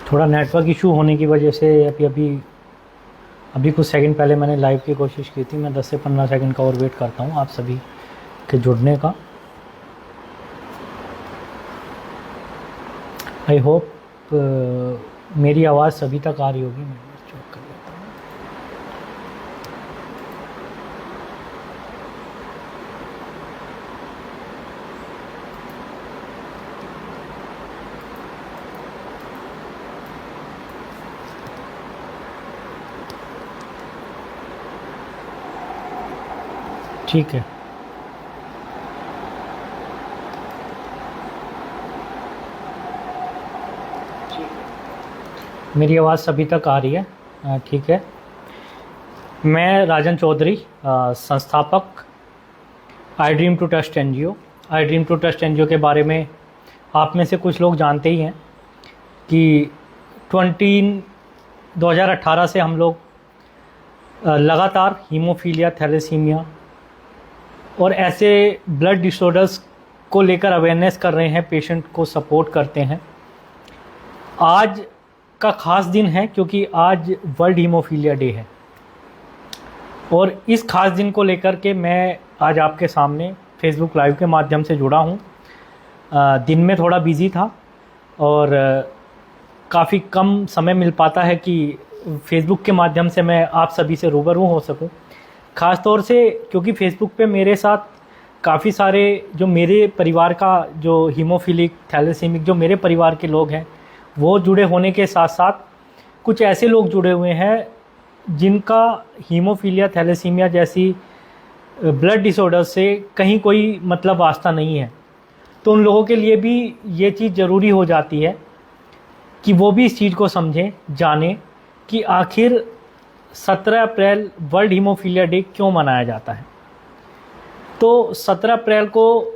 थोड़ा network issue होने की वजह से अभी अभी अभी कुछ सेकंड पहले मैंने लाइव की कोशिश की थी। मैं 10 से 15 सेकंड का और वेट करता हूँ आप सभी के जुड़ने का। आई होप मेरी आवाज़ सभी तक आ रही होगी। मैं चेक कर लेता हूँ। ठीक है, मेरी आवाज़ सभी तक आ रही है? ठीक है। मैं राजन चौधरी, संस्थापक I dream to trust NGO. I dream to trust NGO के बारे में आप में से कुछ लोग जानते ही हैं कि 2018 से हम लोग लगातार हीमोफीलिया, थैलेसीमिया और ऐसे ब्लड डिसऑर्डर्स को लेकर अवेयरनेस कर रहे हैं, पेशेंट को सपोर्ट करते हैं। आज का ख़ास दिन है क्योंकि आज वर्ल्ड हीमोफीलिया डे है और इस ख़ास दिन को लेकर के मैं आज आपके सामने फेसबुक लाइव के माध्यम से जुड़ा हूँ। दिन में थोड़ा बिज़ी था और काफ़ी कम समय मिल पाता है कि फेसबुक के माध्यम से मैं आप सभी से रूबरू हो सकूं। ख़ास तौर से क्योंकि फेसबुक पे मेरे साथ काफ़ी सारे जो मेरे परिवार का जो हीमोफिलिक, थैलेसीमिक जो मेरे परिवार के लोग हैं वो जुड़े होने के साथ साथ कुछ ऐसे लोग जुड़े हुए हैं जिनका हीमोफीलिया, थैलेसीमिया जैसी ब्लड डिसऑर्डर से कहीं कोई मतलब वास्ता नहीं है। तो उन लोगों के लिए भी ये चीज़ ज़रूरी हो जाती है कि वो भी इस चीज़ को समझें, जानें कि आखिर 17 अप्रैल वर्ल्ड हीमोफीलिया डे क्यों मनाया जाता है। तो 17 अप्रैल को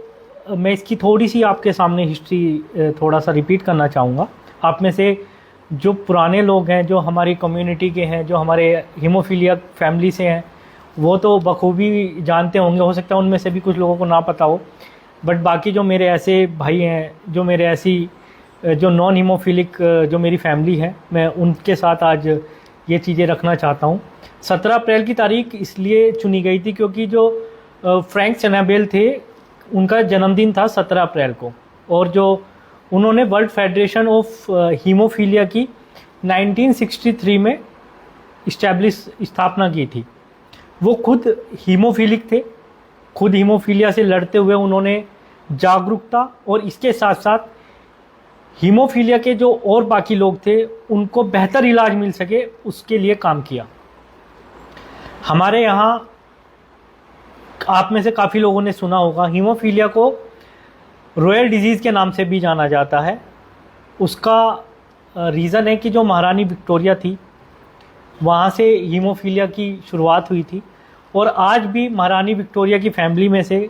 मैं इसकी थोड़ी सी आपके सामने हिस्ट्री थोड़ा सा रिपीट करना चाहूँगा। आप में से जो पुराने लोग हैं, जो हमारी कम्युनिटी के हैं, जो हमारे हीमोफीलिया फैमिली से हैं, वो तो बखूबी जानते होंगे। हो सकता है उनमें से भी कुछ लोगों को ना पता हो, बट बाकी जो मेरे ऐसे भाई हैं, जो मेरे ऐसी जो नॉन हीमोफिलिक जो मेरी फैमिली है, मैं उनके साथ आज ये चीज़ें रखना चाहता हूँ। 17 अप्रैल की तारीख इसलिए चुनी गई थी क्योंकि जो फ्रैंक चेनाबेल थे उनका जन्मदिन था 17 अप्रैल को, और जो उन्होंने वर्ल्ड फेडरेशन ऑफ हीमोफीलिया की 1963 में स्थापना की थी। वो खुद हीमोफिलिक थे, खुद हीमोफीलिया से लड़ते हुए उन्होंने जागरूकता और इसके साथ साथ हीमोफीलिया के जो और बाकी लोग थे उनको बेहतर इलाज मिल सके उसके लिए काम किया। हमारे यहाँ आप में से काफ़ी लोगों ने सुना होगा, हीमोफीलिया को रॉयल डिजीज़ के नाम से भी जाना जाता है। उसका रीज़न है कि जो महारानी विक्टोरिया थी वहाँ से हीमोफीलिया की शुरुआत हुई थी और आज भी महारानी विक्टोरिया की फैमिली में से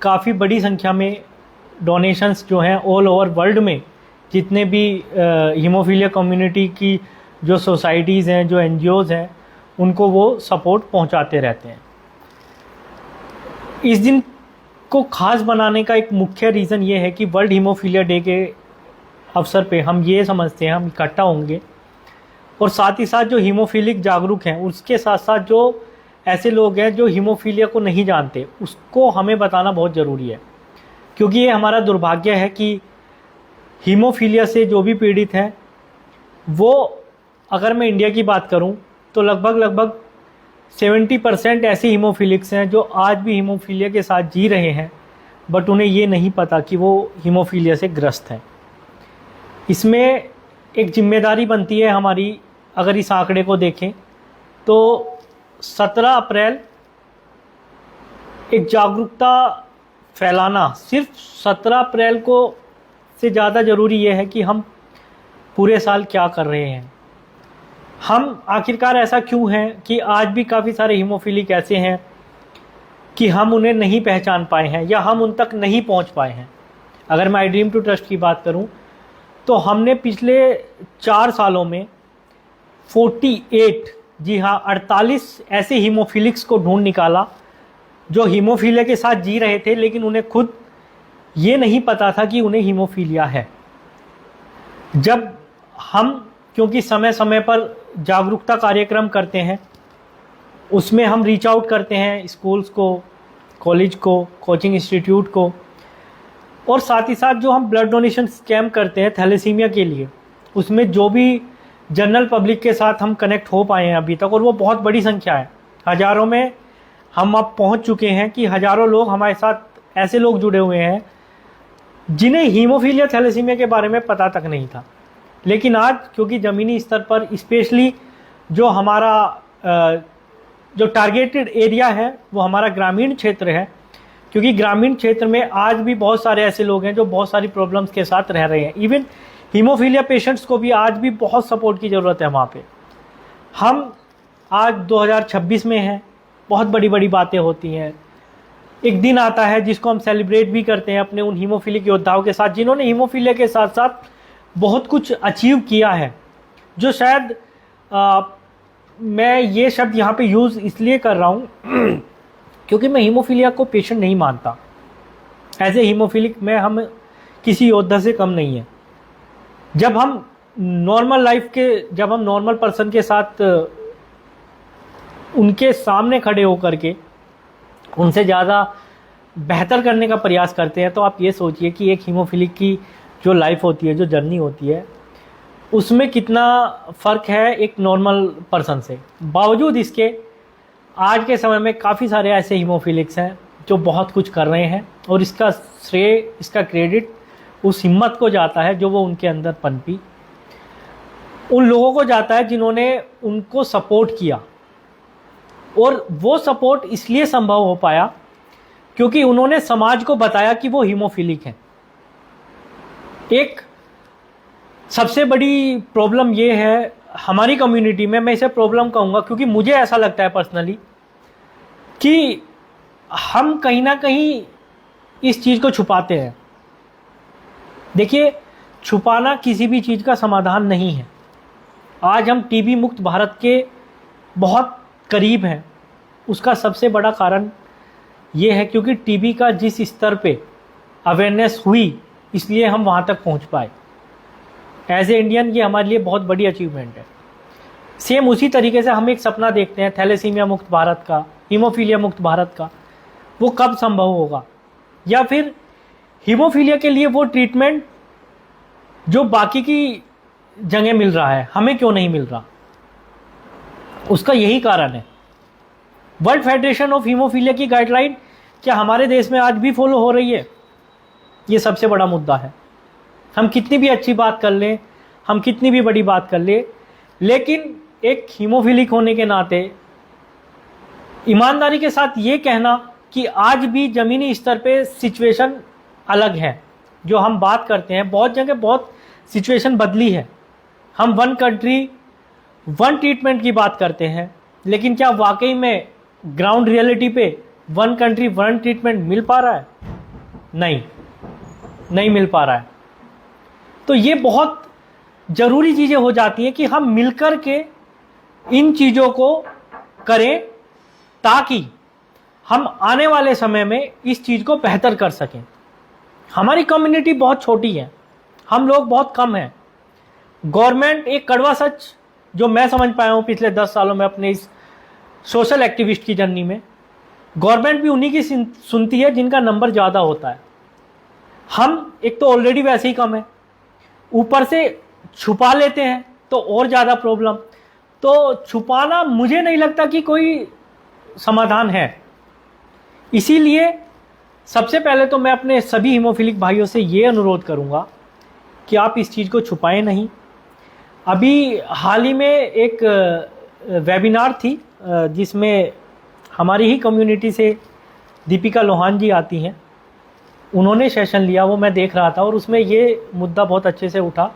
काफ़ी बड़ी संख्या में डोनेशंस जो हैं ऑल ओवर वर्ल्ड में जितने भी हीमोफीलिया कम्युनिटी की जो सोसाइटीज़ हैं, जो एनजीओज़ हैं, उनको वो सपोर्ट पहुंचाते रहते हैं। इस दिन को ख़ास बनाने का एक मुख्य रीज़न ये है कि वर्ल्ड हीमोफीलिया डे के अवसर पे हम ये समझते हैं हम इकट्ठा होंगे और साथ ही साथ जो हीमोफीलिक जागरूक हैं उसके साथ साथ जो ऐसे लोग हैं जो हीमोफीलिया को नहीं जानते उसको हमें बताना बहुत ज़रूरी है। क्योंकि ये हमारा दुर्भाग्य है कि हीमोफीलिया से जो भी पीड़ित हैं वो, अगर मैं इंडिया की बात करूं तो लगभग 70% ऐसे हीमोफिलिक्स हैं जो आज भी हीमोफीलिया के साथ जी रहे हैं, बट उन्हें ये नहीं पता कि वो हीमोफीलिया से ग्रस्त हैं। इसमें एक जिम्मेदारी बनती है हमारी, अगर इस आंकड़े को देखें तो 17 अप्रैल एक जागरूकता फैलाना, सिर्फ 17 अप्रैल को से ज़्यादा ज़रूरी ये है कि हम पूरे साल क्या कर रहे हैं। हम आखिरकार ऐसा क्यों है कि आज भी काफ़ी सारे हीमोफिलिक ऐसे हैं कि हम उन्हें नहीं पहचान पाए हैं या हम उन तक नहीं पहुंच पाए हैं। अगर मैं आई ड्रीम टू ट्रस्ट की बात करूं तो हमने पिछले 4 सालों में 48, जी हाँ 48 ऐसे हीमोफिलिक्स को ढूंढ निकाला जो हीमोफीलिया के साथ जी रहे थे लेकिन उन्हें खुद ये नहीं पता था कि उन्हें हीमोफीलिया है। जब हम क्योंकि समय समय पर जागरूकता कार्यक्रम करते हैं, उसमें हम रीच आउट करते हैं स्कूल्स को, कॉलेज को, कोचिंग इंस्टीट्यूट को, और साथ ही साथ जो हम ब्लड डोनेशन कैंप करते हैं थैलेसीमिया के लिए, उसमें जो भी जनरल पब्लिक के साथ हम कनेक्ट हो पाए हैं अभी तक, और वो बहुत बड़ी संख्या है, हज़ारों में हम अब पहुंच चुके हैं कि हज़ारों लोग हमारे साथ ऐसे लोग जुड़े हुए हैं जिन्हें हीमोफीलिया थैलेसीमिया के बारे में पता तक नहीं था। लेकिन आज क्योंकि ज़मीनी स्तर पर स्पेशली जो हमारा जो टारगेटेड एरिया है वो हमारा ग्रामीण क्षेत्र है, क्योंकि ग्रामीण क्षेत्र में आज भी बहुत सारे ऐसे लोग हैं जो बहुत सारी प्रॉब्लम्स के साथ रह रहे हैं। इवन हीमोफीलिया पेशेंट्स को भी आज भी बहुत सपोर्ट की ज़रूरत है वहाँ पे। हम आज 2026 में हैं, बहुत बड़ी बड़ी बातें होती हैं। एक दिन आता है जिसको हम सेलिब्रेट भी करते हैं अपने उन हीमोफीलिक योद्धाओं के साथ जिन्होंने हीमोफीलिया के साथ साथ बहुत कुछ अचीव किया है, जो शायद मैं ये शब्द यहाँ पे यूज़ इसलिए कर रहा हूँ क्योंकि मैं हीमोफीलिया को पेशेंट नहीं मानता। एज ए हीमोफीलिक मैं हम किसी योद्धा से कम नहीं है। जब हम नॉर्मल पर्सन के साथ उनके सामने खड़े होकर के उनसे ज़्यादा बेहतर करने का प्रयास करते हैं, तो आप ये सोचिए कि एक हीमोफीलिक की जो लाइफ होती है, जो जर्नी होती है, उसमें कितना फ़र्क है एक नॉर्मल पर्सन से। बावजूद इसके आज के समय में काफ़ी सारे ऐसे हीमोफीलिक्स हैं जो बहुत कुछ कर रहे हैं, और इसका श्रेय, इसका क्रेडिट उस हिम्मत को जाता है जो वो उनके अंदर पनपी, उन लोगों को जाता है जिन्होंने उनको सपोर्ट किया। और वो सपोर्ट इसलिए संभव हो पाया क्योंकि उन्होंने समाज को बताया कि वो हीमोफीलिक हैं। एक सबसे बड़ी प्रॉब्लम ये है हमारी कम्युनिटी में, मैं इसे प्रॉब्लम कहूँगा क्योंकि मुझे ऐसा लगता है पर्सनली कि हम कहीं ना कहीं इस चीज़ को छुपाते हैं। देखिए, छुपाना किसी भी चीज़ का समाधान नहीं है। आज हम टीबी मुक्त भारत के बहुत करीब हैं। उसका सबसे बड़ा कारण ये है क्योंकि टीबी का जिस स्तर पे अवेयरनेस हुई, इसलिए हम वहाँ तक पहुँच पाए। एज ए इंडियन ये हमारे लिए बहुत बड़ी अचीवमेंट है। सेम उसी तरीके से हम एक सपना देखते हैं थैलेसीमिया मुक्त भारत का, हीमोफीलिया मुक्त भारत का। वो कब संभव होगा? या फिर हीमोफीलिया के लिए वो ट्रीटमेंट जो बाकी की जगह मिल रहा है, हमें क्यों नहीं मिल रहा? उसका यही कारण है। वर्ल्ड फेडरेशन ऑफ हीमोफीलिया की गाइडलाइन क्या हमारे देश में आज भी फॉलो हो रही है? ये सबसे बड़ा मुद्दा है। हम कितनी भी अच्छी बात कर लें, हम कितनी भी बड़ी बात कर लें, लेकिन एक हीमोफीलिक होने के नाते ईमानदारी के साथ ये कहना कि आज भी ज़मीनी स्तर पे सिचुएशन अलग है। जो हम बात करते हैं, बहुत जगह बहुत सिचुएशन बदली है। हम वन कंट्री वन ट्रीटमेंट की बात करते हैं, लेकिन क्या वाकई में ग्राउंड रियलिटी पे वन कंट्री वन ट्रीटमेंट मिल पा रहा है? नहीं मिल पा रहा है। तो ये बहुत ज़रूरी चीज़ें हो जाती हैं कि हम मिलकर के इन चीज़ों को करें ताकि हम आने वाले समय में इस चीज़ को बेहतर कर सकें। हमारी कम्युनिटी बहुत छोटी है, हम लोग बहुत कम हैं। गवर्नमेंट, एक कड़वा सच जो मैं समझ पाया हूँ पिछले 10 सालों में अपने इस सोशल एक्टिविस्ट की जर्नी में, गवर्नमेंट भी उन्हीं की सुनती है जिनका नंबर ज़्यादा होता है। हम एक तो ऑलरेडी वैसे ही कम है, ऊपर से छुपा लेते हैं तो और ज़्यादा प्रॉब्लम। तो छुपाना मुझे नहीं लगता कि कोई समाधान है। इसीलिए सबसे पहले तो मैं अपने सभी हीमोफीलिक भाइयों से ये अनुरोध करूँगा कि आप इस चीज़ को छुपाएं नहीं। अभी हाल ही में एक वेबिनार थी जिसमें हमारी ही कम्युनिटी से दीपिका लोहान जी आती हैं, उन्होंने सेशन लिया, वो मैं देख रहा था, और उसमें ये मुद्दा बहुत अच्छे से उठा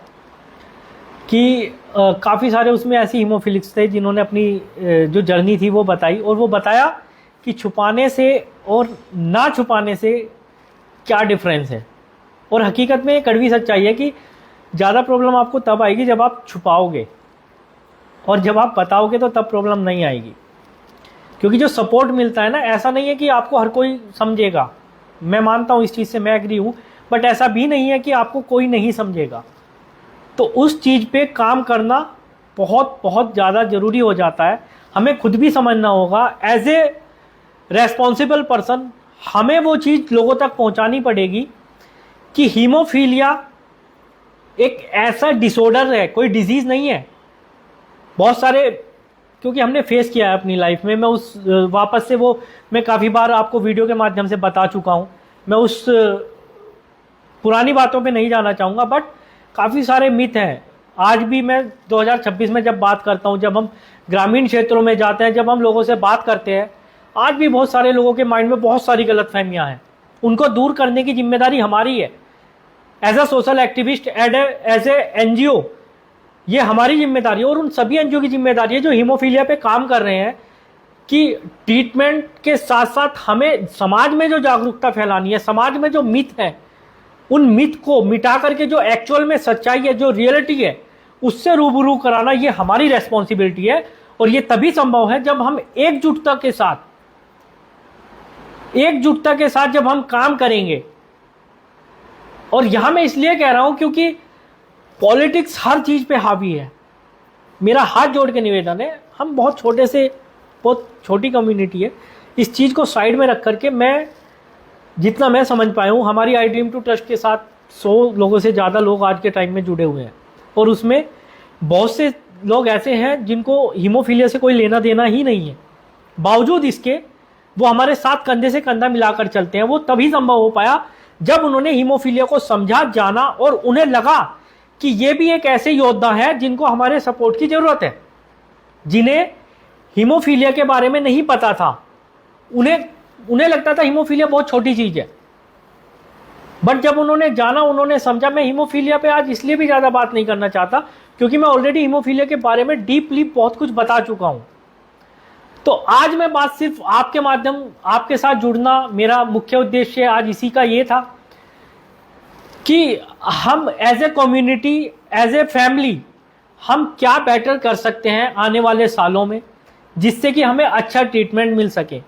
कि काफ़ी सारे उसमें ऐसी हीमोफिलिक्स थे जिन्होंने अपनी जो जर्नी थी वो बताई, और वो बताया कि छुपाने से और ना छुपाने से क्या डिफरेंस है। और हकीकत में ये कड़वी सच्चाई है कि ज़्यादा प्रॉब्लम आपको तब आएगी जब आप छुपाओगे, और जब आप बताओगे तो तब प्रॉब्लम नहीं आएगी। क्योंकि जो सपोर्ट मिलता है ना, ऐसा नहीं है कि आपको हर कोई समझेगा। मैं मानता हूँ इस चीज़ से, मैं एग्री हूँ, बट ऐसा भी नहीं है कि आपको कोई नहीं समझेगा। तो उस चीज़ पे काम करना बहुत बहुत ज़्यादा ज़रूरी हो जाता है। हमें खुद भी समझना होगा, एज ए रेस्पॉन्सिबल पर्सन हमें वो चीज़ लोगों तक पहुंचानी पड़ेगी कि हीमोफीलिया एक ऐसा डिसऑर्डर है, कोई डिजीज़ नहीं है। बहुत सारे, क्योंकि हमने फेस किया है अपनी लाइफ में, मैं उस वापस से वो मैं काफ़ी बार आपको वीडियो के माध्यम से बता चुका हूँ, मैं उस पुरानी बातों पे नहीं जाना चाहूँगा। बट काफ़ी सारे मिथ हैं। आज भी मैं 2026 में जब बात करता हूँ, जब हम ग्रामीण क्षेत्रों में जाते हैं, जब हम लोगों से बात करते हैं, आज भी बहुत सारे लोगों के माइंड में बहुत सारी गलतफहमियाँ हैं। उनको दूर करने की जिम्मेदारी हमारी है as a social activist, as a NGO. ये हमारी जिम्मेदारी है और उन सभी एनजीओ की जिम्मेदारी है जो हीमोफीलिया पे काम कर रहे हैं कि ट्रीटमेंट के साथ साथ हमें समाज में जो जागरूकता फैलानी है, समाज में जो मिथ है, उन मिथ को मिटा करके जो एक्चुअल में सच्चाई है, जो रियलिटी है, उससे रूबरू कराना, ये हमारी रेस्पॉन्सिबिलिटी है। और ये तभी संभव है जब हम एकजुटता के साथ जब हम काम करेंगे। और यहां मैं इसलिए कह रहा हूं क्योंकि पॉलिटिक्स हर चीज पे हावी है। मेरा हाथ जोड़ के निवेदन है, हम बहुत छोटी कम्युनिटी है, इस चीज को साइड में रख करके जितना मैं समझ पाया हूँ, हमारी आई ड्रीम टू ट्रस्ट के साथ 100 लोगों से ज़्यादा लोग आज के टाइम में जुड़े हुए हैं और उसमें बहुत से लोग ऐसे हैं जिनको हीमोफीलिया से कोई लेना देना ही नहीं है। बावजूद इसके वो हमारे साथ कंधे से कंधा मिलाकर चलते हैं। वो तभी संभव हो पाया जब उन्होंने हीमोफीलिया को समझा, जाना और उन्हें लगा कि ये भी एक ऐसे योद्धा है जिनको हमारे सपोर्ट की ज़रूरत है, जिन्हें हीमोफीलिया के बारे में नहीं पता था। उन्हें लगता था हीमोफीलिया बहुत छोटी चीज़ है। बट जब उन्होंने जाना, उन्होंने समझा। मैं हीमोफीलिया पे आज इसलिए भी ज़्यादा बात नहीं करना चाहता क्योंकि मैं ऑलरेडी हीमोफीलिया के बारे में डीपली बहुत कुछ बता चुका हूं। तो आज मैं बात सिर्फ आपके माध्यम, आपके साथ जुड़ना मेरा मुख्य उद्देश्य आज इसी का ये था कि हम as a community, as a family, हम क्या बेटर कर सकते हैं आने वाले सालों में जिससे कि हमें अच्छा ट्रीटमेंट मिल सके।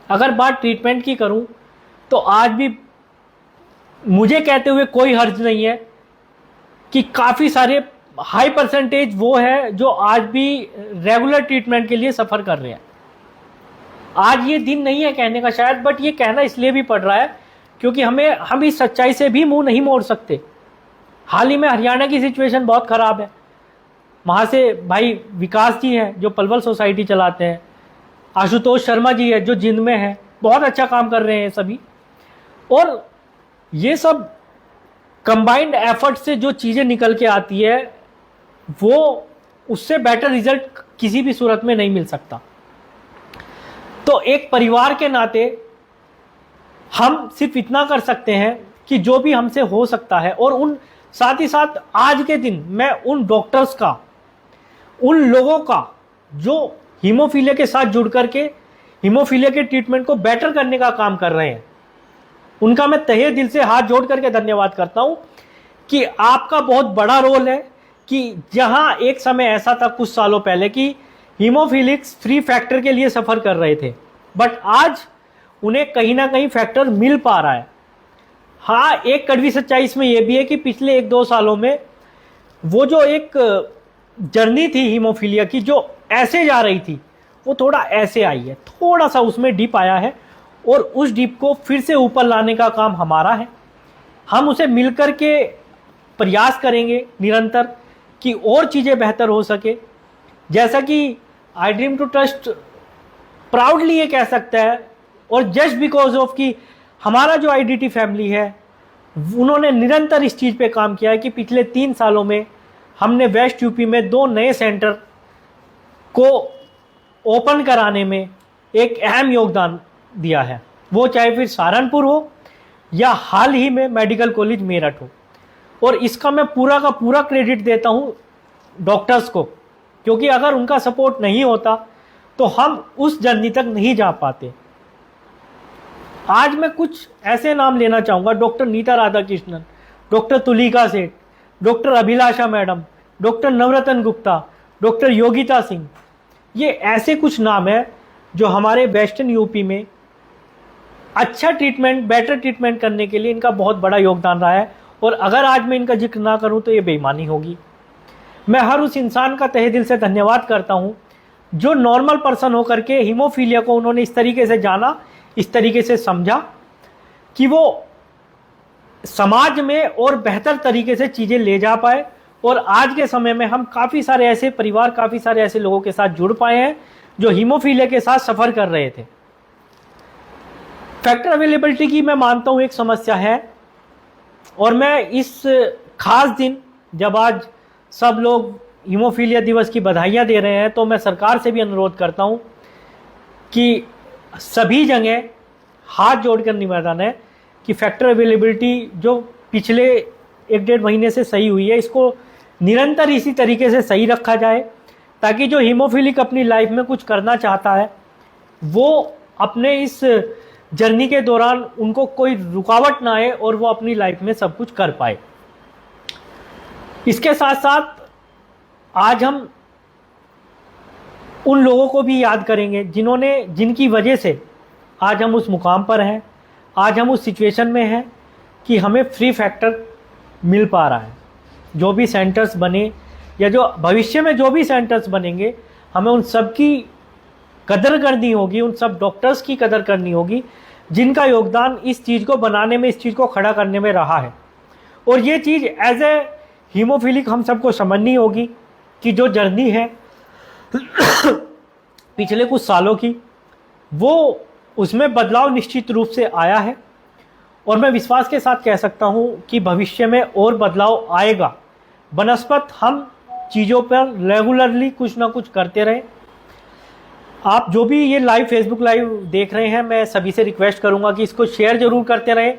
अगर बात ट्रीटमेंट की करूं तो आज भी मुझे कहते हुए कोई हर्ज नहीं है कि काफ़ी सारे हाई परसेंटेज वो है जो आज भी रेगुलर ट्रीटमेंट के लिए सफ़र कर रहे हैं। आज ये दिन नहीं है कहने का शायद, बट ये कहना इसलिए भी पड़ रहा है क्योंकि हम इस सच्चाई से भी मुंह नहीं मोड़ सकते। हाल ही में हरियाणा की सिचुएशन बहुत ख़राब है। वहाँ से भाई विकास जी हैं जो पलवल सोसाइटी चलाते हैं, आशुतोष शर्मा जी है जो जिंद में है, बहुत अच्छा काम कर रहे हैं सभी। और ये सब कंबाइंड एफर्ट से जो चीज़ें निकल के आती है वो उससे बेटर रिजल्ट किसी भी सूरत में नहीं मिल सकता। तो एक परिवार के नाते हम सिर्फ इतना कर सकते हैं कि जो भी हमसे हो सकता है, और साथ ही साथ आज के दिन मैं उन डॉक्टर्स का, उन लोगों का जो हीमोफीलिया के साथ जुड़ करके हीमोफीलिया के ट्रीटमेंट को बेटर करने का काम कर रहे हैं, उनका मैं तहे दिल से हाथ जोड़ करके धन्यवाद करता हूं कि आपका बहुत बड़ा रोल है कि जहां एक समय ऐसा था कुछ सालों पहले कि हीमोफिलिक्स फ्री फैक्टर के लिए सफ़र कर रहे थे, बट आज उन्हें कहीं ना कहीं फैक्टर मिल पा रहा है। हाँ, एक कड़वी सच्चाई इसमें यह भी है कि पिछले 1-2 सालों में वो जो एक जर्नी थी हीमोफीलिया की, जो ऐसे जा रही थी, वो थोड़ा ऐसे आई है, थोड़ा सा उसमें डिप आया है और उस डिप को फिर से ऊपर लाने का काम हमारा है। हम उसे मिलकर के प्रयास करेंगे निरंतर कि और चीज़ें बेहतर हो सके। जैसा कि I dream to trust proudly ये कह सकता है, और जस्ट बिकॉज ऑफ कि हमारा जो आईडीटी फैमिली है उन्होंने निरंतर इस चीज़ पे काम किया है कि पिछले 3 सालों में हमने वेस्ट यूपी में 2 नए सेंटर को ओपन कराने में एक अहम योगदान दिया है, वो चाहे फिर सहारनपुर हो या हाल ही में मेडिकल कॉलेज मेरठ हो। और इसका मैं पूरा का पूरा क्रेडिट देता हूँ डॉक्टर्स को, क्योंकि अगर उनका सपोर्ट नहीं होता तो हम उस जर्नी तक नहीं जा पाते। आज मैं कुछ ऐसे नाम लेना चाहूँगा, डॉक्टर नीता राधाकृष्णन, डॉक्टर तुलिका सेठ, डॉक्टर अभिलाषा मैडम, डॉक्टर नवरत्न गुप्ता, डॉक्टर योगिता सिंह। ये ऐसे कुछ नाम हैं जो हमारे वेस्टर्न यूपी में अच्छा ट्रीटमेंट, बेटर ट्रीटमेंट करने के लिए इनका बहुत बड़ा योगदान रहा है। और अगर आज मैं इनका जिक्र ना करूं तो ये बेईमानी होगी। मैं हर उस इंसान का तहे दिल से धन्यवाद करता हूं जो नॉर्मल पर्सन होकर के हीमोफीलिया को उन्होंने इस तरीके से जाना, इस तरीके से समझा कि वो समाज में और बेहतर तरीके से चीज़ें ले जा पाए। और आज के समय में हम काफ़ी सारे ऐसे परिवार, काफ़ी सारे ऐसे लोगों के साथ जुड़ पाए हैं जो हीमोफीलिया के साथ सफ़र कर रहे थे। फैक्टर अवेलेबिलिटी की मैं मानता हूँ एक समस्या है, और मैं इस खास दिन जब आज सब लोग हीमोफीलिया दिवस की बधाइयाँ दे रहे हैं, तो मैं सरकार से भी अनुरोध करता हूँ कि सभी जगह हाथ जोड़कर निवेदन है कि फैक्टर अवेलेबिलिटी जो पिछले 1-1.5 महीने से सही हुई है, इसको निरंतर इसी तरीके से सही रखा जाए, ताकि जो हीमोफिलिक अपनी लाइफ में कुछ करना चाहता है वो अपने इस जर्नी के दौरान उनको कोई रुकावट ना आए और वो अपनी लाइफ में सब कुछ कर पाए। इसके साथ साथ आज हम उन लोगों को भी याद करेंगे जिनकी वजह से आज हम उस मुकाम पर हैं, आज हम उस सिचुएशन में हैं कि हमें फ्री फैक्टर मिल पा रहा है। जो भी सेंटर्स बने या जो भविष्य में जो भी सेंटर्स बनेंगे, हमें उन सब की कदर करनी होगी, उन सब डॉक्टर्स की कदर करनी होगी जिनका योगदान इस चीज़ को बनाने में, इस चीज़ को खड़ा करने में रहा है। और ये चीज़ एज ए हीमोफिलिक हम सबको समझनी होगी कि जो जर्नी है पिछले कुछ सालों की, वो उसमें बदलाव निश्चित रूप से आया है, और मैं विश्वास के साथ कह सकता हूं कि भविष्य में और बदलाव आएगा। बनस्पत हम चीज़ों पर रेगुलरली कुछ ना कुछ करते रहें। आप जो भी ये लाइव फेसबुक लाइव देख रहे हैं, मैं सभी से रिक्वेस्ट करूंगा कि इसको शेयर ज़रूर करते रहें,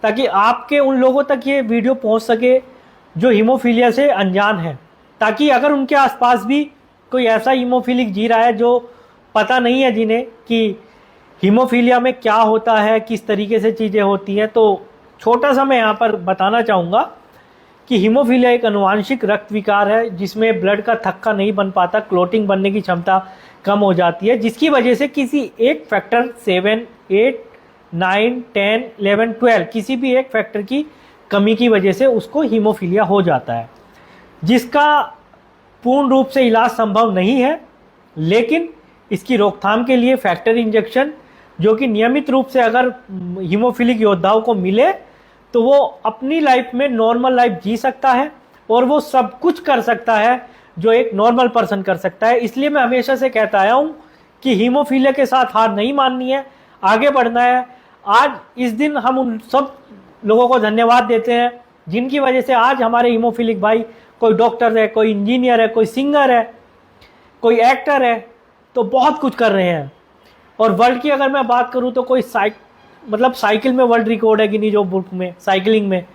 ताकि आपके उन लोगों तक ये वीडियो पहुंच सके जो हीमोफीलिया से अनजान हैं, ताकि अगर उनके आसपास भी कोई ऐसा हीमोफिलिक जी रहा है जो पता नहीं है जिन्हें कि हीमोफीलिया में क्या होता है, किस तरीके से चीज़ें होती हैं, तो छोटा सा मैं यहाँ पर बताना चाहूँगा कि हीमोफीलिया एक अनुवांशिक रक्त विकार है जिसमें ब्लड का थक्का नहीं बन पाता, क्लोटिंग बनने की क्षमता कम हो जाती है, जिसकी वजह से किसी एक फैक्टर 7, 8, 9, 10, 11, 12 किसी भी एक फैक्टर की कमी की वजह से उसको हीमोफीलिया हो जाता है, जिसका पूर्ण रूप से इलाज संभव नहीं है। लेकिन इसकी रोकथाम के लिए फैक्टर इंजेक्शन, जो कि नियमित रूप से अगर हीमोफिलिक योद्धाओं को मिले तो वो अपनी लाइफ में नॉर्मल लाइफ जी सकता है और वो सब कुछ कर सकता है जो एक नॉर्मल पर्सन कर सकता है। इसलिए मैं हमेशा से कहता आया हूँ कि हीमोफीलिया के साथ हार नहीं माननी है, आगे बढ़ना है। आज इस दिन हम उन सब लोगों को धन्यवाद देते हैं जिनकी वजह से आज हमारे हीमोफिलिक भाई, कोई डॉक्टर है, कोई इंजीनियर है, कोई सिंगर है, कोई एक्टर है, तो बहुत कुछ कर रहे हैं। और वर्ल्ड की अगर मैं बात करूं तो कोई साइकिल में वर्ल्ड रिकॉर्ड है गिनीज बुक में, साइकिलिंग में।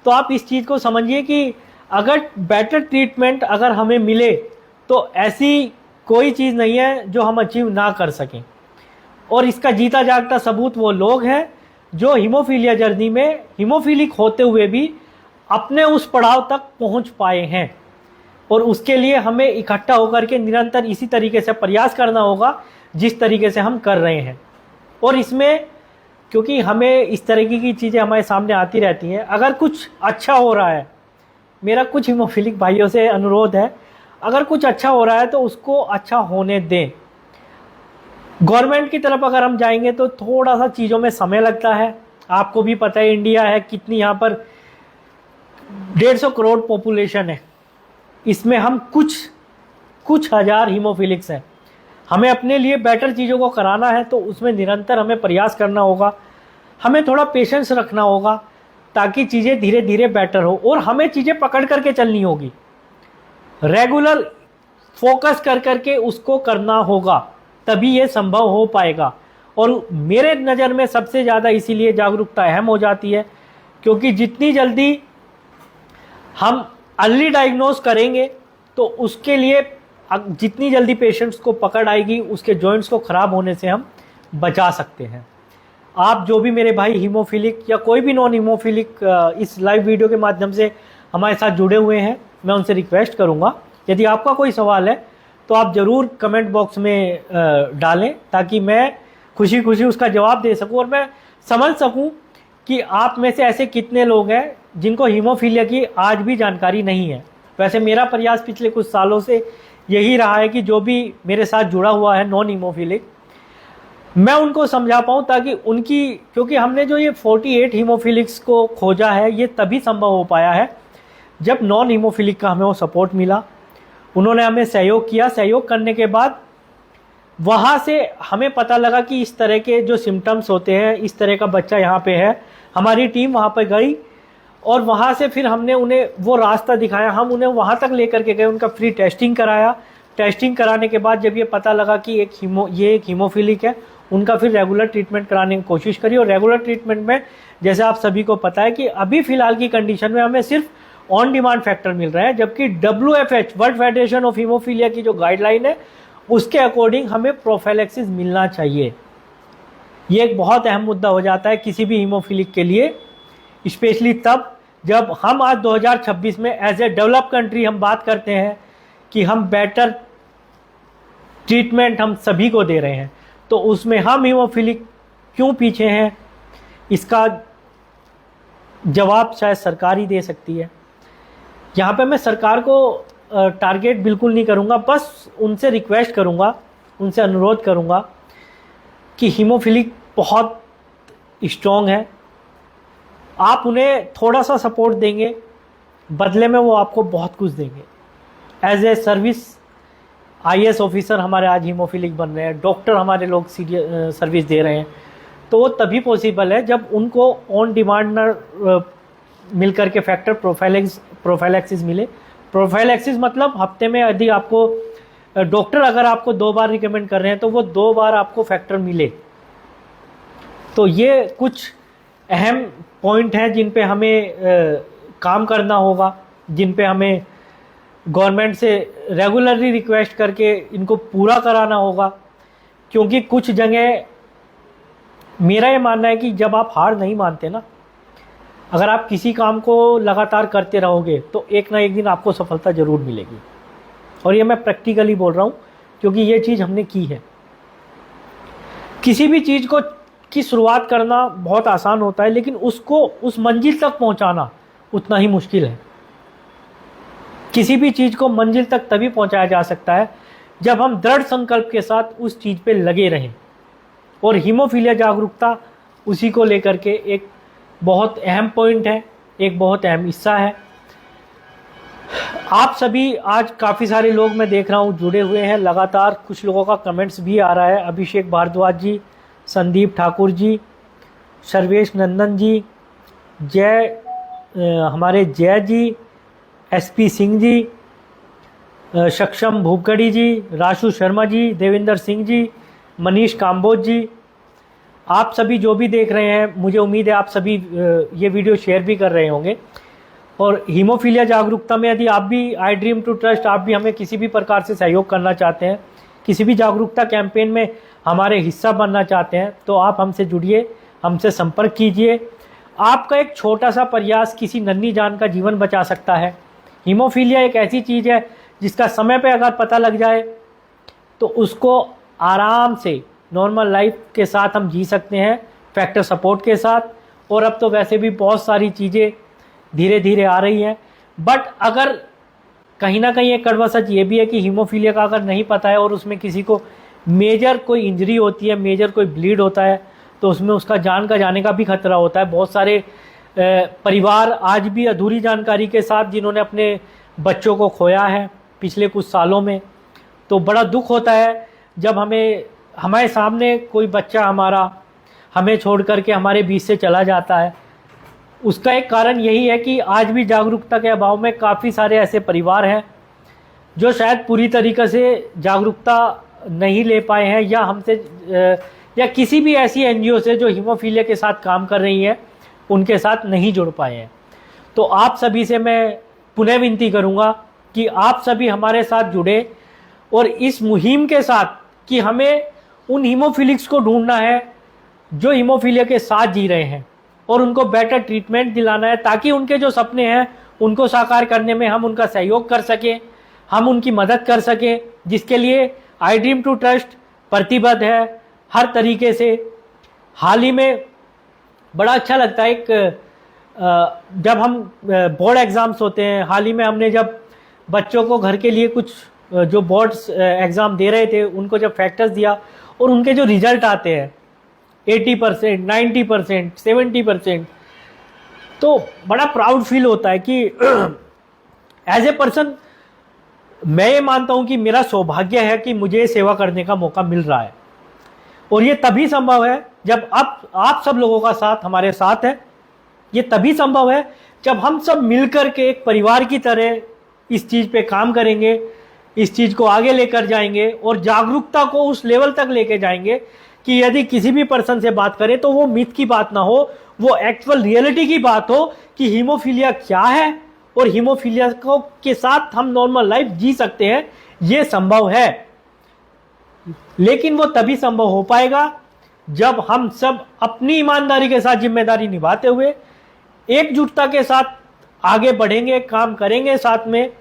तो आप इस चीज़ को समझिए कि अगर बेटर ट्रीटमेंट अगर हमें मिले तो ऐसी कोई चीज़ नहीं है जो हम अचीव ना कर सकें। और इसका जीता जागता सबूत वो लोग हैं जो हीमोफीलिया जर्नी में हीमोफिलिक होते हुए भी अपने उस पड़ाव तक पहुंच पाए हैं। और उसके लिए हमें इकट्ठा होकर के निरंतर इसी तरीके से प्रयास करना होगा जिस तरीके से हम कर रहे हैं। और इसमें क्योंकि हमें इस तरीके की चीज़ें हमारे सामने आती रहती हैं, अगर कुछ अच्छा हो रहा है, मेरा कुछ हीमोफिलिक भाइयों से अनुरोध है, अगर कुछ अच्छा हो रहा है तो उसको अच्छा होने दें। गवर्नमेंट की तरफ अगर हम जाएंगे तो थोड़ा सा चीज़ों में समय लगता है। आपको भी पता है इंडिया है कितनी, यहाँ पर 150 करोड़ पॉपुलेशन है, इसमें हम कुछ हज़ार हीमोफिलिक्स हैं। हमें अपने लिए बेटर चीज़ों को कराना है तो उसमें निरंतर हमें प्रयास करना होगा, हमें थोड़ा पेशेंस रखना होगा ताकि चीज़ें धीरे धीरे बेटर हो। और हमें चीज़ें पकड़ करके चलनी होगी, रेगुलर फोकस कर करके उसको करना होगा, तभी ये संभव हो पाएगा। और मेरे नज़र में सबसे ज़्यादा इसीलिए जागरूकता अहम हो जाती है क्योंकि जितनी जल्दी हम अर्ली डायग्नोज करेंगे तो उसके लिए जितनी जल्दी पेशेंट्स को पकड़ आएगी उसके जॉइंट्स को ख़राब होने से हम बचा सकते हैं। आप जो भी मेरे भाई हीमोफिलिक या कोई भी नॉन हीमोफिलिक इस लाइव वीडियो के माध्यम से हमारे साथ जुड़े हुए हैं, मैं उनसे रिक्वेस्ट करूंगा यदि आपका कोई सवाल है तो आप ज़रूर कमेंट बॉक्स में डालें ताकि मैं खुशी खुशी उसका जवाब दे सकूं और मैं समझ सकूं कि आप में से ऐसे कितने लोग हैं जिनको हीमोफीलिया की आज भी जानकारी नहीं है। वैसे मेरा प्रयास पिछले कुछ सालों से यही रहा है कि जो भी मेरे साथ जुड़ा हुआ है नॉन हीमोफीलिक, मैं उनको समझा पाऊँ, ताकि उनकी, क्योंकि हमने जो ये 48 हीमोफिलिक्स को खोजा है ये तभी संभव हो पाया है जब नॉन हीमोफिलिक का हमें वो सपोर्ट मिला, उन्होंने हमें सहयोग किया। सहयोग करने के बाद वहाँ से हमें पता लगा कि इस तरह के जो सिम्टम्स होते हैं, इस तरह का बच्चा यहाँ पे है। हमारी टीम वहाँ पर गई और वहाँ से फिर हमने उन्हें वो रास्ता दिखाया, हम उन्हें वहाँ तक लेकर के गए, उनका फ्री टेस्टिंग कराया। टेस्टिंग कराने के बाद जब ये पता लगा कि ये एक हीमोफिलिक है, उनका फिर रेगुलर ट्रीटमेंट कराने की कोशिश करी। और रेगुलर ट्रीटमेंट में जैसे आप सभी को पता है कि अभी फ़िलहाल की कंडीशन में हमें सिर्फ ऑन डिमांड फैक्टर मिल रहे हैं, जबकि WFH world federation of haemophilia की जो गाइडलाइन है उसके अकॉर्डिंग हमें प्रोफाइलैक्सिस मिलना चाहिए। ये एक बहुत अहम मुद्दा हो जाता है किसी भी हीमोफिलिक के लिए, स्पेशली तब जब हम आज 2026 में एज ए डेवलप कंट्री हम बात करते हैं कि हम बेटर ट्रीटमेंट हम सभी को दे रहे हैं, तो उसमें हम हीमोफिलिक क्यों पीछे हैं, इसका जवाब शायद सरकार ही दे सकती है। यहाँ पे मैं सरकार को टारगेट बिल्कुल नहीं करूँगा, बस उनसे रिक्वेस्ट करूँगा, उनसे अनुरोध करूँगा कि हीमोफिलिक बहुत स्ट्रॉन्ग है, आप उन्हें थोड़ा सा सपोर्ट देंगे, बदले में वो आपको बहुत कुछ देंगे। As a service IAS officer हमारे आज हीमोफिलिक बन रहे हैं, डॉक्टर हमारे लोग सर्विस दे रहे हैं, तो वो तभी पॉसिबल है जब उनको ऑन डिमांड मिल कर के फैक्टर प्रोफाइलैक्सिस मिले। प्रोफाइलैक्सिस मतलब हफ्ते में यदि आपको डॉक्टर अगर आपको 2 बार रिकमेंड कर रहे हैं तो वो 2 बार आपको फैक्टर मिले। तो ये कुछ अहम पॉइंट हैं जिन पे हमें काम करना होगा, जिन पे हमें गवर्नमेंट से रेगुलरली रिक्वेस्ट करके इनको पूरा कराना होगा। क्योंकि कुछ जगह मेरा ये मानना है कि जब आप हार नहीं मानते ना, अगर आप किसी काम को लगातार करते रहोगे तो एक ना एक दिन आपको सफलता ज़रूर मिलेगी। और ये मैं प्रैक्टिकली बोल रहा हूँ क्योंकि ये चीज़ हमने की है। किसी भी चीज़ को की शुरुआत करना बहुत आसान होता है, लेकिन उसको उस मंजिल तक पहुँचाना उतना ही मुश्किल है। किसी भी चीज़ को मंजिल तक तभी पहुँचाया जा सकता है जब हम दृढ़ संकल्प के साथ उस चीज़ पे लगे रहें। और हीमोफीलिया जागरूकता उसी को लेकर के एक बहुत अहम पॉइंट है, एक बहुत अहम हिस्सा है। आप सभी आज काफ़ी सारे लोग मैं देख रहा हूँ जुड़े हुए हैं, लगातार कुछ लोगों का कमेंट्स भी आ रहा है। अभिषेक भारद्वाज जी, संदीप ठाकुर जी, सर्वेश नंदन जी, हमारे जय जी, SP सिंह जी, सक्षम भूपगढ़ी जी, राशु शर्मा जी, देवेंद्र सिंह जी, मनीष काम्बोज जी, आप सभी जो भी देख रहे हैं, मुझे उम्मीद है आप सभी ये वीडियो शेयर भी कर रहे होंगे। और हीमोफीलिया जागरूकता में यदि आप भी आई ड्रीम टू ट्रस्ट, आप भी हमें किसी भी प्रकार से सहयोग करना चाहते हैं, किसी भी जागरूकता कैंपेन में हमारे हिस्सा बनना चाहते हैं, तो आप हमसे जुड़िए, हमसे संपर्क कीजिए। आपका एक छोटा सा प्रयास किसी नन्ही जान का जीवन बचा सकता है। हीमोफीलिया एक ऐसी चीज़ है जिसका समय पे अगर पता लग जाए तो उसको आराम से नॉर्मल लाइफ के साथ हम जी सकते हैं, फैक्टर सपोर्ट के साथ। और अब तो वैसे भी बहुत सारी चीज़ें धीरे धीरे आ रही हैं। बट अगर कहीं ना कहीं एक कड़वा सच ये भी है कि हीमोफीलिया का अगर नहीं पता है और उसमें किसी को मेजर कोई इंजरी होती है, मेजर कोई ब्लीड होता है, तो उसमें उसका जान का जाने का भी खतरा होता है। बहुत सारे परिवार आज भी अधूरी जानकारी के साथ जिन्होंने अपने बच्चों को खोया है पिछले कुछ सालों में, तो बड़ा दुख होता है जब हमारे सामने कोई बच्चा हमारा हमें छोड़ करके हमारे बीच से चला जाता है। उसका एक कारण यही है कि आज भी जागरूकता के अभाव में काफ़ी सारे ऐसे परिवार हैं जो शायद पूरी तरीक़े से जागरूकता नहीं ले पाए हैं, या हमसे या किसी भी ऐसी NGO से जो हीमोफीलिया के साथ काम कर रही है उनके साथ नहीं जुड़ पाए हैं। तो आप सभी से मैं पुनः विनती करूंगा कि आप सभी हमारे साथ जुड़े और इस मुहिम के साथ कि हमें उन हीमोफिलिक्स को ढूंढना है जो हीमोफीलिया के साथ जी रहे हैं और उनको बेटर ट्रीटमेंट दिलाना है, ताकि उनके जो सपने हैं उनको साकार करने में हम उनका सहयोग कर सकें, हम उनकी मदद कर सकें, जिसके लिए आई ड्रीम टू ट्रस्ट प्रतिबद्ध है हर तरीके से। हाल ही में बड़ा अच्छा लगता है, एक जब हम बोर्ड एग्ज़ाम्स होते हैं, हाल ही में हमने जब बच्चों को घर के लिए कुछ जो बोर्ड्स एग्ज़ाम दे रहे थे उनको जब फैक्टर्स दिया और उनके जो रिज़ल्ट आते हैं 80%, 90%, 70%, तो बड़ा प्राउड फील होता है कि एज ए पर्सन मैं ये मानता हूँ कि मेरा सौभाग्य है कि मुझे सेवा करने का मौका मिल रहा है। और ये तभी संभव है जब आप सब लोगों का साथ हमारे साथ है। ये तभी संभव है जब हम सब मिलकर के एक परिवार की तरह इस चीज़ पे काम करेंगे, इस चीज़ को आगे लेकर जाएंगे और जागरूकता को उस लेवल तक लेके जाएंगे कि यदि किसी भी पर्सन से बात करें तो वो मिथ की बात ना हो, वो एक्चुअल रियलिटी की बात हो कि हीमोफीलिया क्या है और हीमोफीलिया को के साथ हम नॉर्मल लाइफ जी सकते हैं। ये संभव है, लेकिन वो तभी संभव हो पाएगा जब हम सब अपनी ईमानदारी के साथ जिम्मेदारी निभाते हुए एकजुटता के साथ आगे बढ़ेंगे, काम करेंगे साथ में।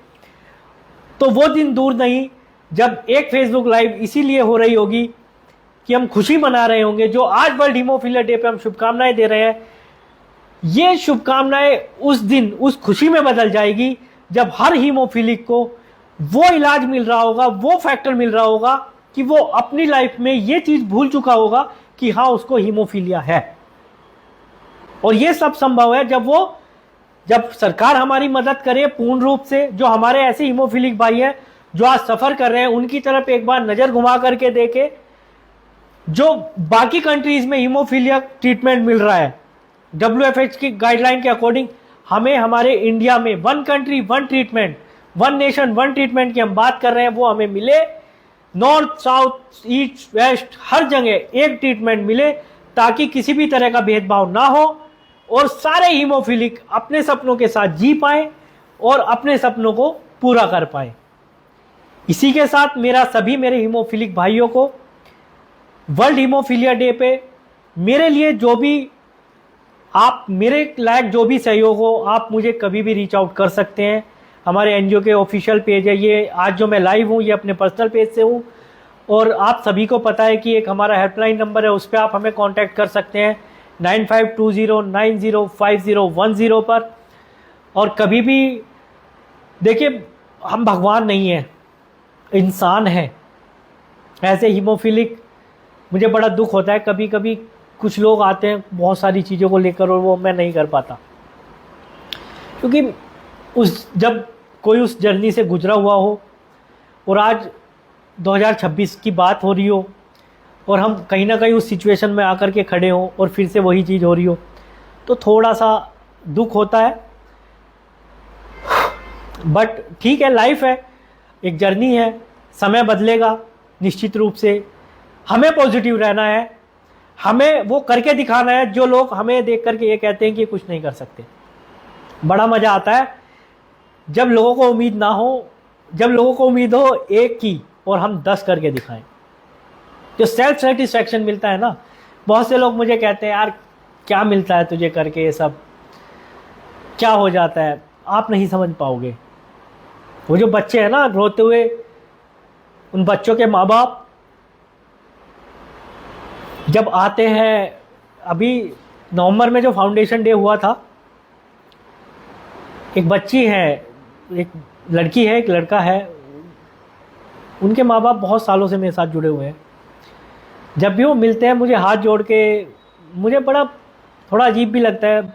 तो वो दिन दूर नहीं जब एक फेसबुक लाइव इसीलिए हो रही होगी कि हम खुशी मना रहे होंगे। जो आज वर्ल्ड हीमोफीलिया डे पे हम शुभकामनाएं दे रहे हैं, ये शुभकामनाएं उस दिन उस खुशी में बदल जाएगी जब हर हीमोफीलिक को वो इलाज मिल रहा होगा, वो फैक्टर मिल रहा होगा कि वो अपनी लाइफ में ये चीज भूल चुका होगा कि हाँ उसको हीमोफीलिया है। और ये सब संभव है जब सरकार हमारी मदद करे पूर्ण रूप से। जो हमारे ऐसे हीमोफीलिक भाई हैं जो आज सफर कर रहे हैं, उनकी तरफ एक बार नजर घुमा करके देखे। जो बाकी कंट्रीज में हीमोफीलिया ट्रीटमेंट मिल रहा है WFH की गाइडलाइन के अकॉर्डिंग, हमें हमारे इंडिया में 1 कंट्री 1 ट्रीटमेंट, 1 नेशन 1 ट्रीटमेंट की हम बात कर रहे हैं, वो हमें मिले। नॉर्थ, साउथ, ईस्ट, वेस्ट हर जगह एक ट्रीटमेंट मिले ताकि किसी भी तरह का भेदभाव ना हो और सारे हीमोफीलिक अपने सपनों के साथ जी पाए और अपने सपनों को पूरा कर पाए। इसी के साथ मेरे हीमोफीलिक भाइयों को वर्ल्ड हीमोफीलिया डे पे मेरे लिए जो भी आप मेरे लायक जो भी सहयोग हो, आप मुझे कभी भी रीच आउट कर सकते हैं। हमारे एनजीओ के ऑफिशियल पेज है, ये आज जो मैं लाइव हूँ ये अपने पर्सनल पेज से हूँ और आप सभी को पता है कि एक हमारा हेल्पलाइन नंबर है, उस पर आप हमें कांटेक्ट कर सकते हैं 9520905010 पर। और कभी भी देखिए, हम भगवान नहीं हैं, इंसान हैं। ऐसे हीमोफीलिक मुझे बड़ा दुख होता है, कभी कभी कुछ लोग आते हैं बहुत सारी चीज़ों को लेकर और वो मैं नहीं कर पाता, क्योंकि जब कोई उस जर्नी से गुजरा हुआ हो और आज 2026 की बात हो रही हो और हम कहीं ना कहीं उस सिचुएशन में आकर के खड़े हों और फिर से वही चीज़ हो रही हो, तो थोड़ा सा दुख होता है। बट ठीक है, लाइफ है, एक जर्नी है, समय बदलेगा निश्चित रूप से। हमें पॉजिटिव रहना है, हमें वो करके दिखाना है जो लोग हमें देख करके ये कहते हैं कि कुछ नहीं कर सकते। बड़ा मज़ा आता है जब लोगों को उम्मीद ना हो, जब लोगों को उम्मीद हो एक की और हम 10 करके दिखाएं। जो सेल्फ सेटिस्फैक्शन मिलता है ना, बहुत से लोग मुझे कहते हैं यार क्या मिलता है तुझे करके, ये सब क्या हो जाता है, आप नहीं समझ पाओगे। वो जो बच्चे हैं ना रोते हुए, उन बच्चों के माँ बाप जब आते हैं, अभी नवंबर में जो फाउंडेशन डे हुआ था, एक बच्ची है, एक लड़की है, एक लड़का है, उनके माँ बाप बहुत सालों से मेरे साथ जुड़े हुए हैं। जब भी वो मिलते हैं मुझे हाथ जोड़ के, मुझे बड़ा थोड़ा अजीब भी लगता है,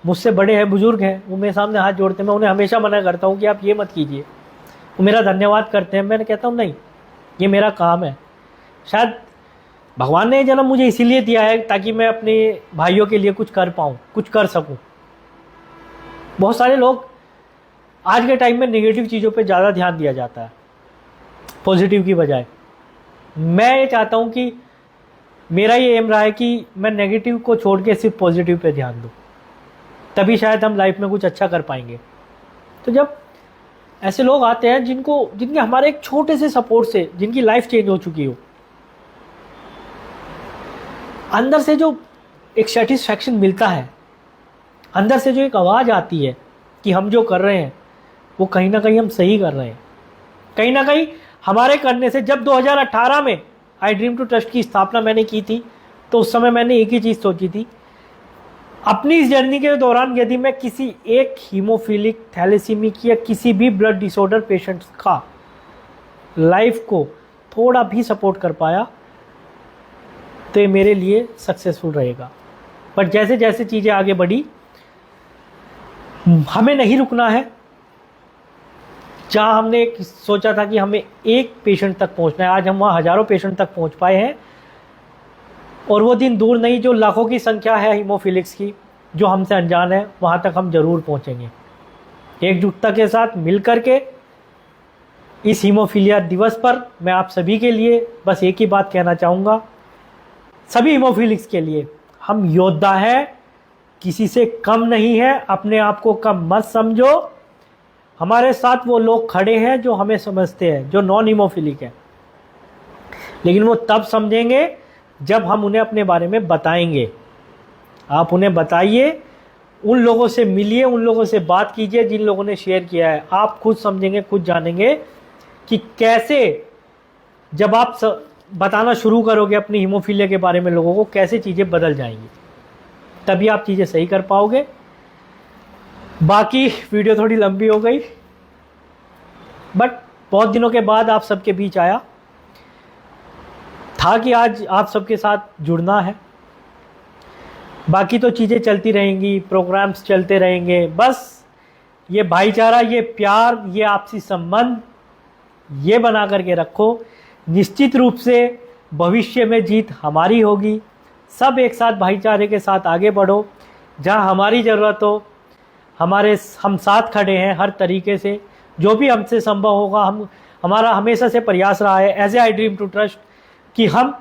मुझसे बड़े हैं, बुजुर्ग हैं, वो मेरे सामने हाथ जोड़ते हैं। मैं उन्हें हमेशा मना करता हूँ कि आप ये मत कीजिए। वो मेरा धन्यवाद करते हैं, मैंने कहता हूँ नहीं, ये मेरा काम है। शायद भगवान ने जन्म मुझे इसीलिए दिया है ताकि मैं अपने भाइयों के लिए कुछ कर पाऊँ, कुछ कर सकूँ। बहुत सारे लोग आज के टाइम में नेगेटिव चीज़ों पे ज़्यादा ध्यान दिया जाता है पॉजिटिव की बजाय। मैं ये चाहता हूँ कि मेरा ये एम रहा है कि मैं नेगेटिव को छोड़ के सिर्फ पॉजिटिव पे ध्यान दूँ, तभी शायद हम लाइफ में कुछ अच्छा कर पाएंगे। तो जब ऐसे लोग आते हैं जिनके हमारे एक छोटे से सपोर्ट से जिनकी लाइफ चेंज हो चुकी हो, अंदर से जो एक सेटिस्फैक्शन मिलता है, अंदर से जो एक आवाज़ आती है कि हम जो कर रहे हैं वो कहीं ना कहीं हम सही कर रहे हैं। कहीं ना कहीं हमारे करने से, जब 2018 में आई ड्रीम टू ट्रस्ट की स्थापना मैंने की थी, तो उस समय मैंने एक ही चीज़ सोची थी अपनी इस जर्नी के दौरान यदि मैं किसी एक हीमोफिलिक थैलेसीमिक या किसी भी ब्लड डिसऑर्डर पेशेंट्स का लाइफ को थोड़ा भी सपोर्ट कर पाया तो ये मेरे लिए सक्सेसफुल रहेगा। पर जैसे जैसे चीज़ें आगे बढ़ी, हमें नहीं रुकना है। जहाँ हमने सोचा था कि हमें एक पेशेंट तक पहुँचना है, आज हम वहाँ हज़ारों पेशेंट तक पहुँच पाए हैं। और वो दिन दूर नहीं जो लाखों की संख्या है हीमोफिलिक्स की जो हमसे अनजान है, वहाँ तक हम ज़रूर पहुँचेंगे। एकजुटता के साथ मिल कर के इस हीमोफीलिया दिवस पर मैं आप सभी के लिए बस एक ही बात कहना चाहूँगा, सभी हीमोफिलिक्स के लिए, हम योद्धा हैं, किसी से कम नहीं है। अपने आप को कम मत समझो। हमारे साथ वो लोग खड़े हैं जो हमें समझते हैं, जो नॉन हीमोफिलिक है, लेकिन वो तब समझेंगे जब हम उन्हें अपने बारे में बताएंगे। आप उन्हें बताइए, उन लोगों से मिलिए, उन लोगों से बात कीजिए जिन लोगों ने शेयर किया है। आप खुद समझेंगे, खुद जानेंगे कि कैसे जब आप बताना शुरू करोगे अपनी हीमोफीलिया के बारे में लोगों को, कैसे चीज़ें बदल जाएंगी। तभी आप चीज़ें सही कर पाओगे। बाकी वीडियो थोड़ी लंबी हो गई, बट बहुत दिनों के बाद आप सबके बीच आया था कि आज आप सबके साथ जुड़ना है। बाकी तो चीज़ें चलती रहेंगी, प्रोग्राम्स चलते रहेंगे। बस ये भाईचारा, ये प्यार, ये आपसी संबंध ये बना करके रखो। निश्चित रूप से भविष्य में जीत हमारी होगी। सब एक साथ भाईचारे के साथ आगे बढ़ो। जहाँ हमारी ज़रूरत हो, हम साथ खड़े हैं हर तरीके से। जो भी हमसे संभव होगा, हमारा हमेशा से प्रयास रहा है as a I dream to trust कि हम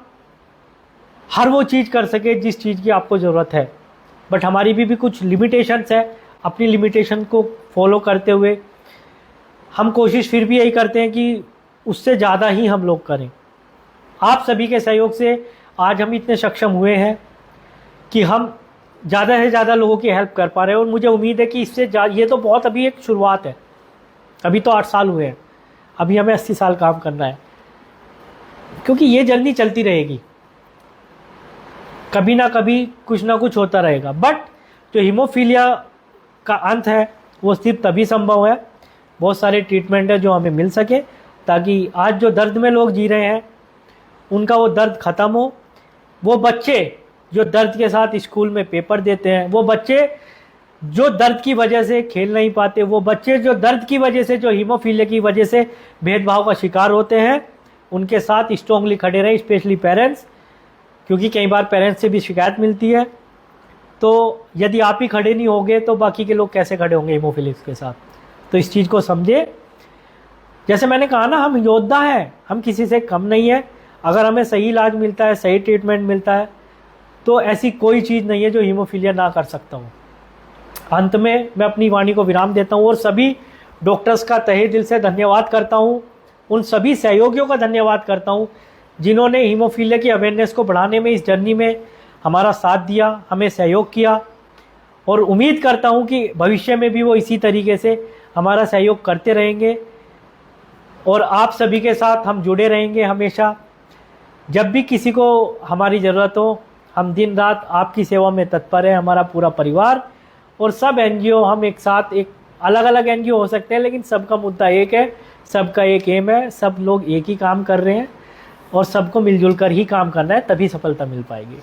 हर वो चीज़ कर सके जिस चीज़ की आपको ज़रूरत है। बट हमारी भी कुछ लिमिटेशंस है। अपनी लिमिटेशन को फॉलो करते हुए हम कोशिश फिर भी यही करते हैं कि उससे ज़्यादा ही हम लोग करें। आप सभी के सहयोग से आज हम इतने सक्षम हुए हैं कि हम ज़्यादा से ज़्यादा लोगों की हेल्प कर पा रहे हैं। और मुझे उम्मीद है कि इससे ये तो बहुत अभी एक शुरुआत है। अभी तो 8 साल हुए हैं, अभी हमें 80 साल काम करना है, क्योंकि ये जर्नी चलती रहेगी। कभी ना कभी कुछ ना कुछ होता रहेगा। बट जो हीमोफीलिया का अंत है वो सिर्फ तभी संभव है, बहुत सारे ट्रीटमेंट है जो हमें मिल सके, ताकि आज जो दर्द में लोग जी रहे हैं उनका वो दर्द ख़त्म हो। वो बच्चे जो दर्द के साथ स्कूल में पेपर देते हैं, वो बच्चे जो दर्द की वजह से खेल नहीं पाते, वो बच्चे जो दर्द की वजह से, जो हीमोफीलिया की वजह से भेदभाव का शिकार होते हैं, उनके साथ स्ट्रॉन्गली खड़े रहें, स्पेशली पेरेंट्स, क्योंकि कई बार पेरेंट्स से भी शिकायत मिलती है। तो यदि आप ही खड़े नहीं होंगे तो बाकी के लोग कैसे खड़े होंगे हीमोफिलिक्स के साथ। तो इस चीज़ को समझे। जैसे मैंने कहा ना, हम योद्धा हैं, हम किसी से कम नहीं है। अगर हमें सही इलाज मिलता है, सही ट्रीटमेंट मिलता है, तो ऐसी कोई चीज़ नहीं है जो हीमोफीलिया ना कर सकता हूँ। अंत में मैं अपनी वाणी को विराम देता हूँ और सभी डॉक्टर्स का तहे दिल से धन्यवाद करता हूँ। उन सभी सहयोगियों का धन्यवाद करता हूँ जिन्होंने हीमोफीलिया की अवेयरनेस को बढ़ाने में, इस जर्नी में हमारा साथ दिया, हमें सहयोग किया। और उम्मीद करता हूँ कि भविष्य में भी वो इसी तरीके से हमारा सहयोग करते रहेंगे और आप सभी के साथ हम जुड़े रहेंगे हमेशा। जब भी किसी को हमारी ज़रूरत हो, हम दिन रात आपकी सेवा में तत्पर हैं, हमारा पूरा परिवार और सब एनजीओ। हम एक साथ, एक अलग अलग एनजीओ हो सकते हैं, लेकिन सबका मुद्दा एक है, सबका एक एम है, सब लोग एक ही काम कर रहे हैं और सबको मिलजुल कर ही काम करना है, तभी सफलता मिल पाएगी।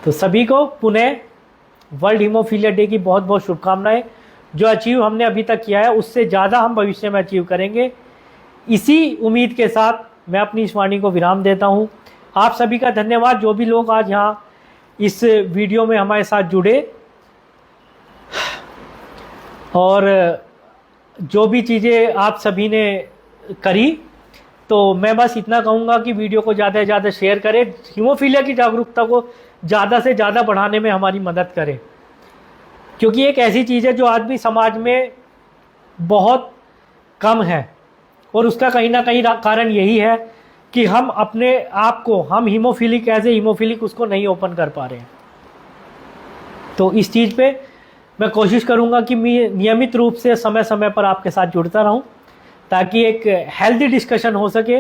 तो सभी को पुनः वर्ल्ड हीमोफीलिया डे की बहुत बहुत शुभकामनाएं। जो अचीव हमने अभी तक किया है उससे ज़्यादा हम भविष्य में अचीव करेंगे। इसी उम्मीद के साथ मैं अपनी इस वाणी को विराम देता हूँ। आप सभी का धन्यवाद, जो भी लोग आज यहाँ इस वीडियो में हमारे साथ जुड़े और जो भी चीज़ें आप सभी ने करी। तो मैं बस इतना कहूँगा कि वीडियो को ज़्यादा से ज़्यादा शेयर करें, हीमोफीलिया की जागरूकता को ज़्यादा से ज़्यादा बढ़ाने में हमारी मदद करें, क्योंकि एक ऐसी चीज़ है जो आज भी समाज में बहुत कम है। और उसका कहीं ना कहीं कारण यही है कि हम अपने आप को, हम हीमोफीलिक एज ए हीमोफीलिक उसको नहीं ओपन कर पा रहे हैं। तो इस चीज़ पे मैं कोशिश करूँगा कि मैं नियमित रूप से समय समय पर आपके साथ जुड़ता रहूँ, ताकि एक हेल्दी डिस्कशन हो सके।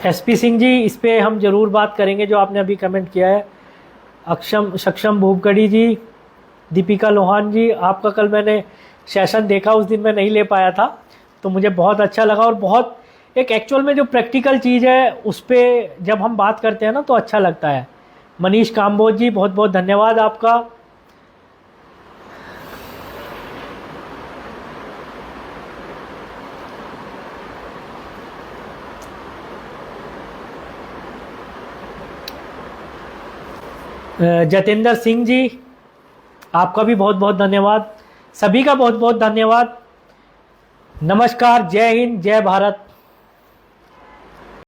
एसपी सिंह जी, इस पे हम ज़रूर बात करेंगे जो आपने अभी कमेंट किया है। सक्षम भूपगढ़ी जी, दीपिका लोहान जी, आपका कल मैंने सेशन देखा, उस दिन मैं नहीं ले पाया था, तो मुझे बहुत अच्छा लगा और बहुत एक एक्चुअल में जो प्रैक्टिकल चीज़ है उस पर जब हम बात करते हैं ना तो अच्छा लगता है। मनीष काम्बोज जी, बहुत बहुत धन्यवाद आपका। जतेंद्र सिंह जी, आपका भी बहुत बहुत धन्यवाद। सभी का बहुत बहुत धन्यवाद। नमस्कार, जय हिंद, जय भारत।